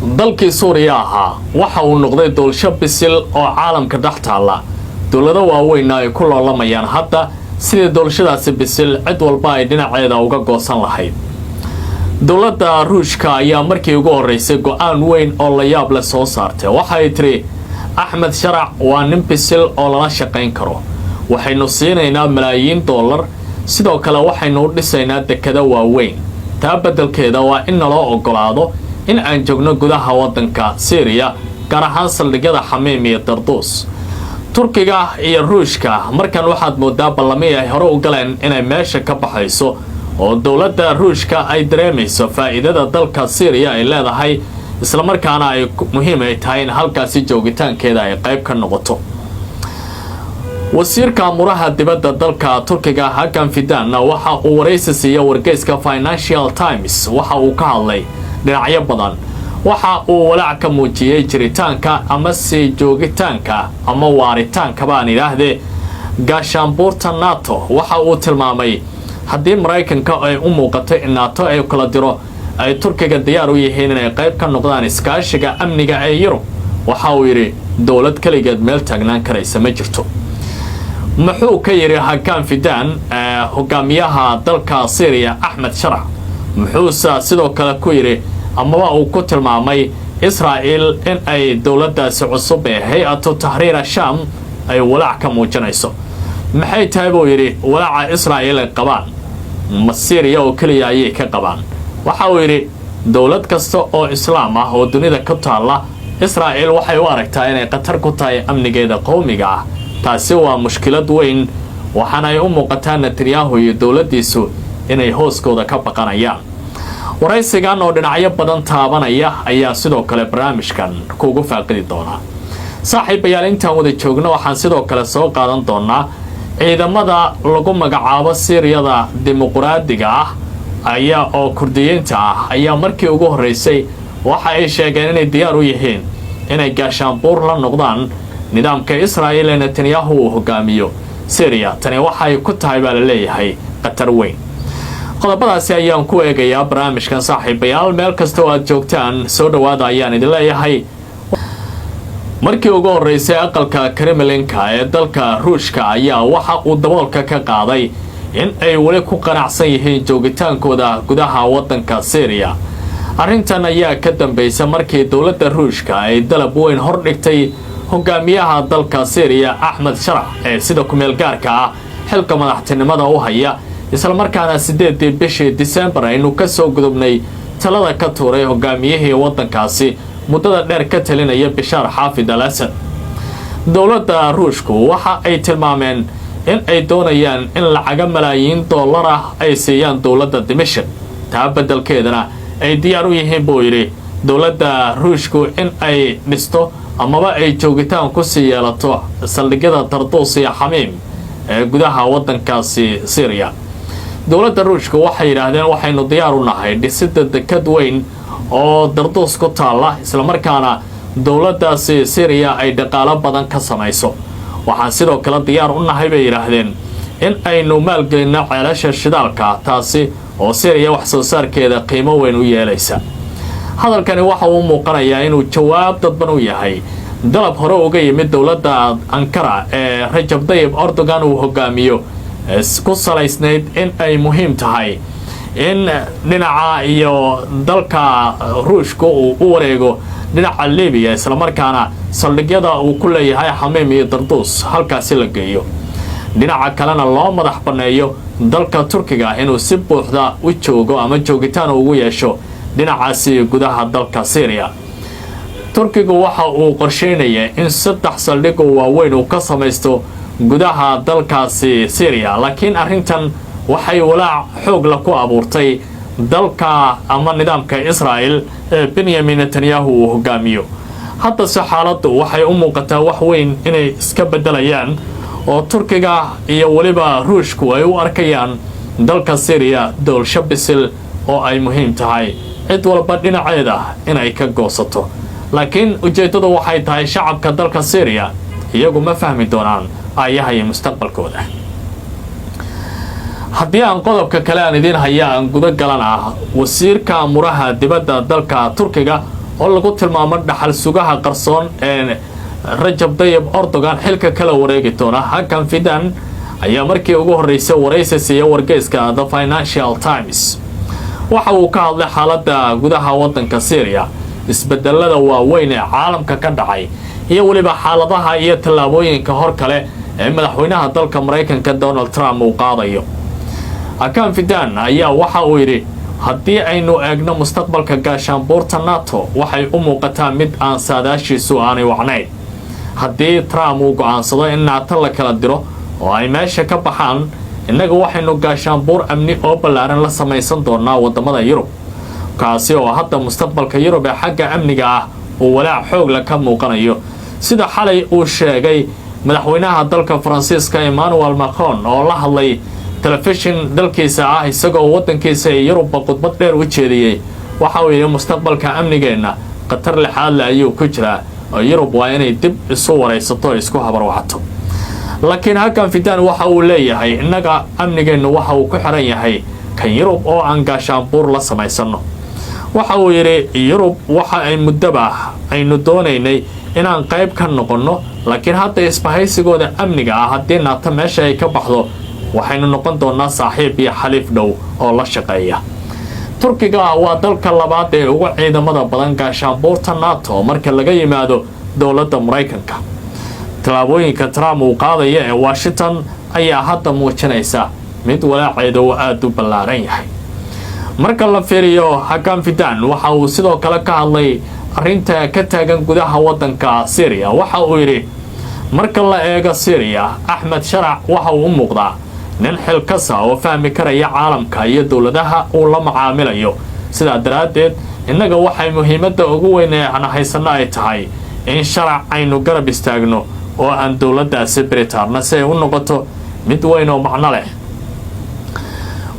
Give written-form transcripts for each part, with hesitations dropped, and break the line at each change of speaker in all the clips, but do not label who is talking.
dalkii Suuriya ahaa waxa uu noqday doolsho bisil oo caalamka dhex taala dawlado waaweyn ay ku loolamayaan hadda sidii doolshadaasi bisil cid walba ay dhinaceeda uga goosan lahayd dawladda Ruushka ayaa markii ugu horeysay go'aan weyn oo la yaab leh soo saartay waxa ay tiri Axmed Sharac waa nin bisil oo lala shaqayn karo waxaynu siinaynaa malaayiin dollar sidoo kale waxaynu dhisaynaa dekado waaweyn taa beddelkeeda waa in loo ogolaado in aan joogno gudaha waddanka Syria gaar ahaan saldhigyada Xamiim iyo Tartus Turkiga iyo Ruushka markan waxaad moodaa ballamay ay hore u galeen inay meesha ka baxayso oo dawladda Ruushka ay dareemayso faa'iidada dalka Syria ay leedahay isla markaana ay muhiim ay tahay in halkaasi joogitaankeeda ay qayb ka noqoto wasiirka amuraha dibadda dalka Turkiga Hakan Fidan waxa uu wareysi siiyay wargeyska Financial Times waxa uu ka hadlay dhinacyo badan waxa uu walaac ka muujiyay jiritaanka ama si joogitaanka ama waaritaanka baan ilaahdee gaashaanbuurta NATO waxa uu tilmaamay haddii Mareykanka ay u muuqato in NATO ay kala diro ay Turkiga diyaar u yihiin inay qayb ka noqdaan iskaashiga amniga ee Yurub waxa uu yiri dawlad kaligeed meel taagnaan karaysa ma jirto muxuu ka yiri Hakan Fidan hogaamiyaha dalka Syria Ahmed Sharac muxuu sidoo kale ku yiri ama uu ku tilmaamay Israel in ay dawladdaasi cusub ee Hay'atu Tahriir Sham ay walaac ka muujinayso maxay tahay buu yiri walaaca Israel ay qabaan ma Syria oo kaliya ay ka qabaan waxa uu yiri dawlad kasta oo islaam ah oo dunida ka taala Israel waxay u aragtaa inay qatar ku tahay amnigeeda qowmiga ah taasi waa mushkilad weyn waxaana ay u muuqataa Netanyahu iyo dawladdiisu inay hooskooda ka baqanayaan waraysigan oo dhinacyo badan taabanaya ayaa sidoo kale barnaamijkan kuugu faaqidi doona saaxiibayaal intaan wada joogno waxaan sidoo kale soo qaadan doonaa ciidamada lagu magacaabo Siiriyada dimuqraadiga ah ayaa oo kurdiyiinta ah ayaa markii ugu horeysay waxa ay sheegeen inay diyaar u yihiin inay gaashaanbuur la noqdaan nidaamka Israel ee Netanyahu uu hogaamiyo Syria tani waxay ku tahay baa la leeyahay qatar weyn qodobadaasi ayaan ku eegayaa barnaamijkan saaxiibayaal meel kasta oo aad joogtaan soo dhawaada ayaan idin leeyahay markii ugu horeysay aqalka Kremlinka ee dalka Ruushka ayaa waxa uu daboolka ka qaaday in ay wali ku qanacsan yihiin joogitaankooda gudaha waddanka Syria arrintan ayaa ka dambeysay markii dawladda Ruushka ay dalab weyn hor dhigtay hogaamiyaha dalka Syria Ahmed Sharac ee sida ku meel gaarka ah xilka madaxtinimada u haya isla markaana 8 bishii December aynu ka soo gudubnay talada ka tuuray hogaamiyihii waddankaasi muddada dheer ka talinaya Bashar Xaafid al-Assad dawladda Ruushku waxa ay tilmaameen in ay doonayaan in lacaga malaayiin dollar ah ay siiyaan dawladda Dimashq taa beddelkeedana ay diyaar u yihiin buu yiri dawladda Ruushku in ay dhisto amaba ay joogitaan ku sii yeelato saldhigyada Tartus iyo Xamiim ee gudaha waddankaasi Syria dawladda Ruushka waxay yiraahdeen waxaynu diyaar u nahay dhisidda dekad weyn oo Tartus ku taala isla markaana dawladdaasi Syria ay dhaqaale badan ka samayso waxaan sidoo kale diyaar u nahay bay yiraahdeen in aynu maalgelino ceelasha shidaalka taasi oo Syria wax soo saarkeeda qiimo weyn u yeelaysa hadalkani waxa uu muuqanayaa inuu jawaab dadban u yahay dalab hore uga yimid dawladda Ankara ee Recep Tayyip Erdogan uu hogaamiyo ku salaysnayd in ay muhiim tahay in dhinaca iyo dalka Ruushka uu u wareego dhinaca Liibiya isla markaana saldhigyada uu ku leeyahay Xamiim iyo Tartus halkaasi la geeyo dhinaca kalena loo madax baneeyo dalka Turkiga inuu si buuxda u joogo ama joogitaan ugu yeesho dhinacaasi gudaha dalka Syria Turkigu waxa uu qorsheynayay in 3 saldhig oo waaweyn uu ka samaysto gudaha dalkaasi Syria laakiin arrintan waxay walaac xoog la ku abuurtay dalka ama nidaamka Israel ee Benjamin Netanyahu uu hogaamiyo hadda xaaladdu waxay u muuqataa wax weyn inay iska bedelayaan oo Turkiga iyo waliba Ruushku ay u arkayaan dalka Syria doolsho bisil oo ay muhiim tahay cid walba dhinaceeda inay ka goosato laakiin ujeedadu waxay tahay shacabka dalka Syria iyagu ma fahmi doonaan ayaha iyo mustaqbalkooda haddii aan qodobka kale aan idin hayaan guda galana wasiirka amuraha dibadda dalka Turkiga oo lagu tilmaamo dhaxal sugaha qarsoon ee Rajab Tayyip Erdogan xilka kala wareegi doona. Hakan Fidan ayaa markii ugu horeysay wareysi siiyay wargeyska The Financial Times. waxa uu ka hadlay xaaladda gudaha waddanka Syria, isbedelada waaweyn ee caalamka ka dhacay, iyo waliba xaaladaha iyo tallaabooyinka hor kale ee madaxweynaha dalka Mareykanka Donald Trump uu qaadayo. Hakan Fidan ayaa waxa uu yiri haddii aynu eegno mustaqbalka gaashaanbuurta NATO waxay u muuqataa mid aan saadaashiisu aanay wacnayn. haddii Trump uu go'aansado in NATO la kala diro oo ay meesha ka baxaan, innagu waxaynu gaashaanbuur amni oo ballaaran la samaysan doonaa wadamada Yurub, kaasi oo hadda mustaqbalka Yurub ee xagga amniga ah uu walaac xoog la ka muuqanayo, sida xalay uu sheegay madaxweynaha dalka Faransiiska Emmanuel Macron oo la hadlay telefishin dalkiisa ah isagoo wadankiisa Yurub khudbad dheer u jeediyay. waxa uu yiri mustaqbalka amnigeena qatar lixaad la ayuu ku jiraa oo Yurub waa inay dib isu wareysato isku habarwacato. laakiin Hakan Fidan waxa uu leeyahay innaga amnigeena waxa uu ku xiran yahay kan Yurub oo aan gaashaanbuur la samaysano. waxa uu yiri Yurub waxa ay muddaba aynu doonaynay inaan qayb ka noqono, laakiin hadda isbahaysigooda amniga ah haddii NATO meesha ay ka baxdo waxaynu noqon doonaa saaxiib iyo xaliif dhow oo la shaqeeya. Turkiga waa dalka labaad ee ugu ciidamada badan gaashaanbuurta NATO marka laga yimaado dowladda Mareykanka. tallaabooyinka Trump uu qaadayo ee Washington ayaa hadda muujinaysa mid walaaceeda uu aad u ballaaran yahay. marka la fiiriyo Hakan Fidan waxa uu sidoo kale ka hadlay arrinta ka taagan gudaha waddanka Syria. waxa uu yiri marka la eego Syria, Ahmed Sharac waxa uu u muuqdaa nin xilkasa oo fahmi karaya caalamka iyo dowladaha uu la macaamilayo. sidaa daraadeed innaga waxay muhiimadda ugu weyn ee aan haysano ay tahay in Sharac aynu garab istaagno oo aan dowladdaasi Britain si ay u noqoto mid weyn oo macno leh.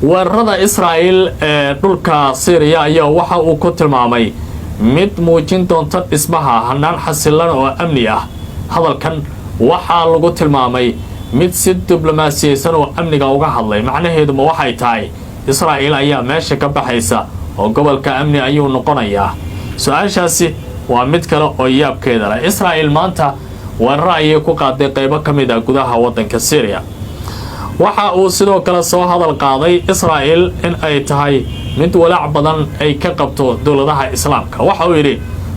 weerarada Israel ee dhulka Syria ayaa waxa uu ku tilmaamay mid muujin doonta dhismaha hanaan xasilan oo amni ah. hadalkan waxaa lagu tilmaamay mid si diblomaasiyaysan oo amniga uga hadlay. macnaheedu ma waxay tahay Israel ayaa meesha ka baxaysa oo gobolka amni ayuu noqonayaa? su-aashaasi waa mid kale oo yaabkeeda leh. Israel maanta weerar ayay ku qaaday qaybo ka mid ah gudaha waddanka Syria. waxa uu sidoo kale soo hadal qaaday Israel in ay tahay mid walaac badan ay ka qabto dowladaha Islaamka. waxa uu yiri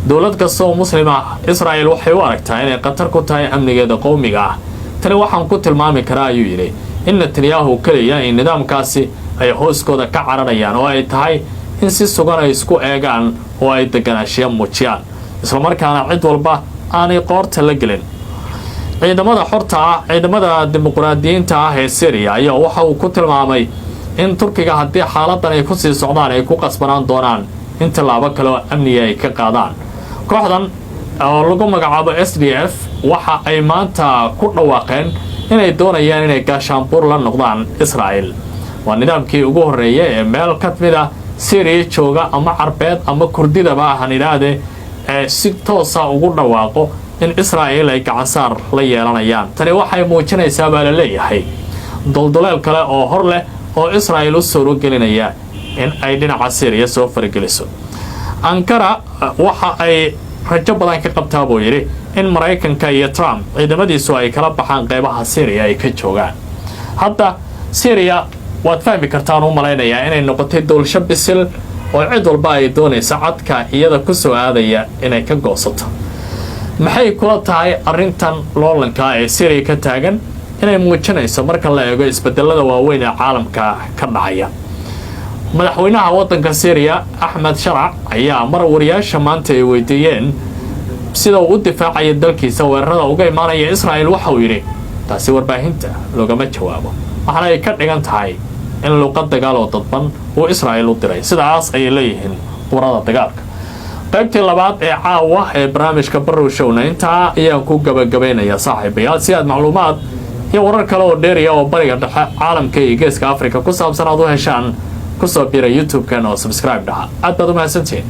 dowlad kasta oo muslima Israel waxay u aragtaa inay qatar ku tahay amnigeeda qowmiga ah. tani waxaan ku tilmaami karaa ayuu yiri in Netanyahu kaliya in nidaamkaasi ay hooskooda ka cararayaan oo ay tahay in si sugan ay isku eegaan oo ay deganaanshiyo muujiyaan, isla markaana cid walba aanay qoorta la gelin. ciidamada xorta ah ciidamada dimuqraadiyiinta ah ee Syria ayaa waxa uu ku tilmaamay in Turkiga haddii xaaladan ay ku sii socdaan ay ku qasbanaan doonaan in tallaabo kale oo amniga ay ka qaadaan. kooxdan oo lagu magacaabo SDF waxa ay maanta ku dhawaaqeen inay doonayaan inay gaashaanbuur la noqdaan Israel. waa nidaamkii ugu horeeyay ee meel ka mid ah Syria jooga ama Carbeed ama Kurdidaba ahan iraade ee si toos ah ugu dhawaaqo in Israel ay gacan saar la yeelanayaan. tani waxay muujinaysaa baa la leeyahay doldoleel kale oo hor leh oo Israel u soo gelinaya in ay dhinaca Syria soo fargeliso. Ankara waxa ay rajo badan ka qabtaa buu yiri in Mareykanka iyo Trump ciidamadiisu ay kala baxaan qaybaha Syria ay ka joogaan. hadda Syria waad fahmi kartaan u malaynayaa inay noqotay doolsho bisil oo cid walba ay doonayso cadka iyada ku soo aadaya inay ka goosato. maxay kula tahay arrintan loolanka ee Syria ka taagan inay muujinayso marka la eego isbedelada waaweyn ee caalamka ka dhacaya? madaxweynaha waddanka Syria Ahmed Sharac ayaa mar wariyaasha maanta ay weydiiyeen sida uu u difaacay dalkiisa weerarada uga imaanaya Israel. waxa uu yiri taasi warbaahinta loogama jawaabo, waxaana ay ka dhigan tahay in luqad dagaal oo dadban uu Israel u diray. sidaas ay leeyihiin qurada dagaalka. qaybtii labaad ee caawa ee barnaamijka Barrow Showna intaa ayaan ku gabagabaynayaa saaxiibayaal. si aad macluumaad iyo warar kale oo dheeriya oo bariga dhexe caalamka iyo geeska Afrika ku saabsan aad u heshaan ku soo biira YouTube-kan oo subscribe dhaha. aad baad u mahadsantihiin.